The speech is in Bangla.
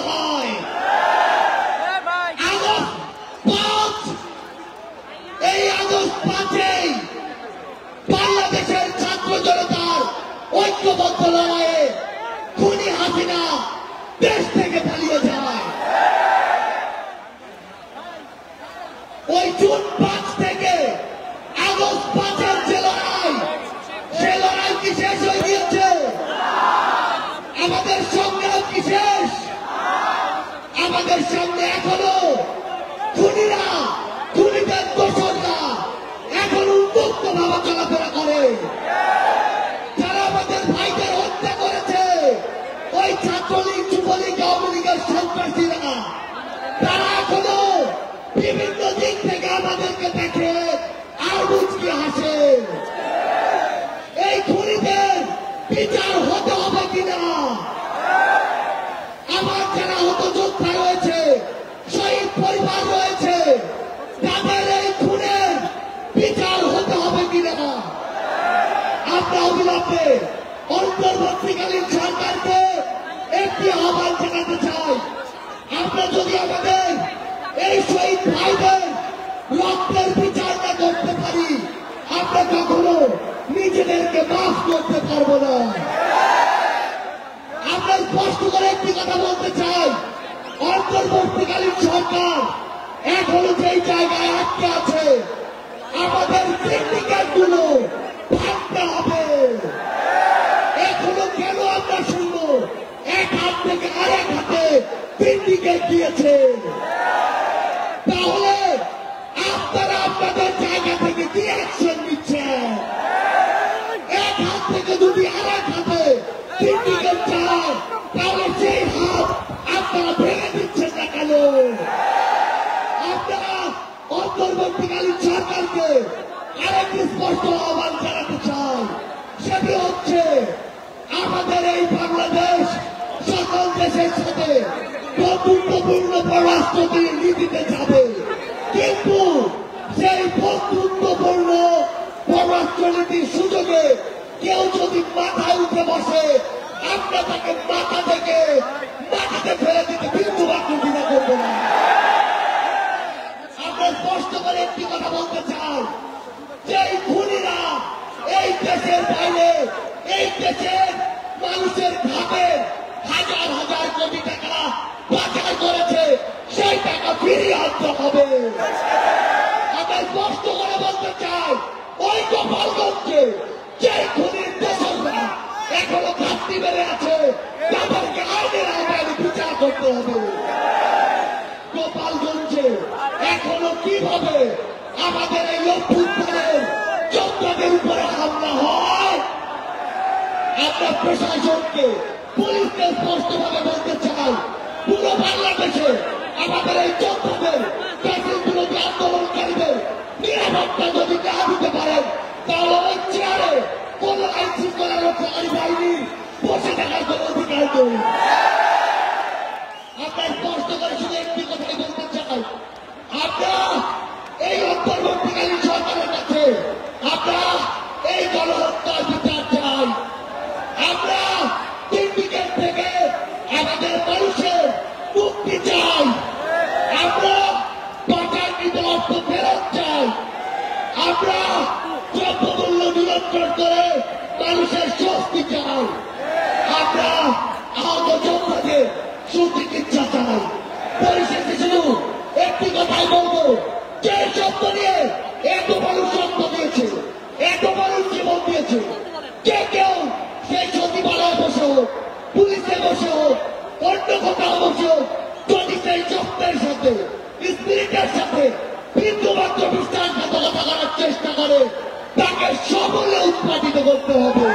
হয়। এই আগস্ট 5 বাংলাদেশের ছাত্র জনতার ঐক্যবদ্ধ লড়াইয়ে খুনি হাসিনা দেশ থেকে পালিয়ে যায়। ওই জুন 5 থেকে আগস্ট 5-এর যে লড়াই, সে লড়াই কি শেষ হয়ে গিয়েছে? আমাদের সংগ্রাম কি শেষ? আমাদের সামনে এখনো খুনিরা, খুনিদের দোষররা এখন উন্মুক্ত ভাবে চলাফেরা করে। যারা আমাদের ভাইদের হত্যা করেছে, ওই ছাত্রলীগ, যুবলীগ, আওয়ামী লীগের সন্ত্রাসীরা, তারা এখনো বিভিন্ন দিক থেকে আমাদেরকে দেখে আর মুচকি হাসে। এই খুনিদের বিচার হতে হবে কিনা? আমার যারা হত যোদ্ধা রয়েছে, শহীদ পরিবার রয়েছে, তাদের এই খুনের বিচার হতে হবে কিনা? আমরা অবিলম্বে অন্তর্বর্তীকালীন সরকারকে একটি আহ্বান জানাতে চাই। আমরা যদি আমাদের এই শহীদ ভাইদের রক্তের বিচার না করতে পারি, আমরা কখনো নিজেদেরকে মাফ করতে পারবো না। আমরা স্পষ্ট করে একটি কথা বলতে চাই, অন্তর্বর্তীকালীন সরকার এখনো যেই জায়গায় আটকে আছে, আমাদের সিন্ডিকেট গুলো ভাঙতে হবে। এখনো কেন আমরা শুনবো এক হাত থেকে আরেক হাতে সিন্ডিকেট দিয়েছে? তাহলে আপনারা আপনাদের জায়গা থেকে কি অ্যাকশন নিচ্ছেন? এক হাত থেকে যদি আরেক হাতে সিন্ডিকেট চায়, তাহলে সেই হাত আপনারা ভেঙে দিচ্ছেন না কেন? আপনারা অন্তর্বর্তীকালীন সরকারকে আরেকটি স্পষ্ট আহ্বান জানাতে চাই। সেটি হচ্ছে, আমাদের এই বাংলাদেশ সকল দেশের সাথে বন্ধুত্বপূর্ণ পররাষ্ট্র নীতিতে যাবে, কিন্তু সেই বন্ধুত্বপূর্ণ পররাষ্ট্র নীতির সুযোগে কেউ যদি মাথায় উঠে বসে, আমরা তাকে মাথা থেকে মাটিতে ফেলে দিতে বিন্দু মাত্র দ্বিধা করবো না। আমরা স্পষ্ট করে একটি কথা বলতে চাই, যে খুনিরা এই দেশের বাইরে, এই দেশের মানুষের ঘাটে হাজার হাজার কোটি টাকা পাচার করেছে, সেই টাকা ফিরিয়ে আনতে হবে। আমরা স্পষ্ট করে বলতে চাই, ওই গোপালগঞ্জে যে খুনির দোষররা এখনো ঘাটতি বেড়ে আছে, তাদেরকে আইনের আওতায় বিচার করতে হবে। গোপালগঞ্জে এখনো কিভাবে আমাদের এই অভ্যুত্থানের যোদ্ধাদের উপরে হামলা হয়, আমরা প্রশাসনকে, পুলিশকে স্পষ্টভাবে বলতে চাই, পুরো বাংলাদেশে আমাদের এই যোদ্ধাদের, বিরোধী আন্দোলনকারীদের নিরাপত্তা যদি না দিতে পারেন, তাহলে ওই চেয়ারে কোন আইন শৃঙ্খলা রক্ষাকারী বাহিনী বসে থাকার কোন অধিকার নেই। আমরা স্পষ্ট করে শুধু একটি কথাই বলতে চাই, আমরা এই অন্তর্বর্তীকালীন সরকারের কাছে আমরা এই গণহত্যার বিচার চাই। আমরা সিন্ডিকেট থেকে আমাদের মানুষের মুক্তি চাই। আমরা পাচারকৃত অর্থ ফেরত চাই। আমরা দ্রব্যমূল্য নিয়ন্ত্রণ করে মানুষের স্বস্তি চাই। আমরা আহত যোদ্ধাদের সুচিকিৎসা চাই। পরিশেষে শুধু একটি কথাই বলবো, যে শব্দ নিয়ে এত মানুষ রক্ত দিয়েছে, এত মানুষ জীবন দিয়েছে, যে কেউ সেই সচিবালয়ে বসে হোক, পুলিশে বসে হোক, অন্য কোথাও বসে হোক, যদি সেই যত্নের সাথে, স্পিরিটের সাথে বিন্দুমাত্র বিশ্বাসঘাতকতা করার চেষ্টা করে, তাকে সমূলে উৎপাদিত করতে হবে।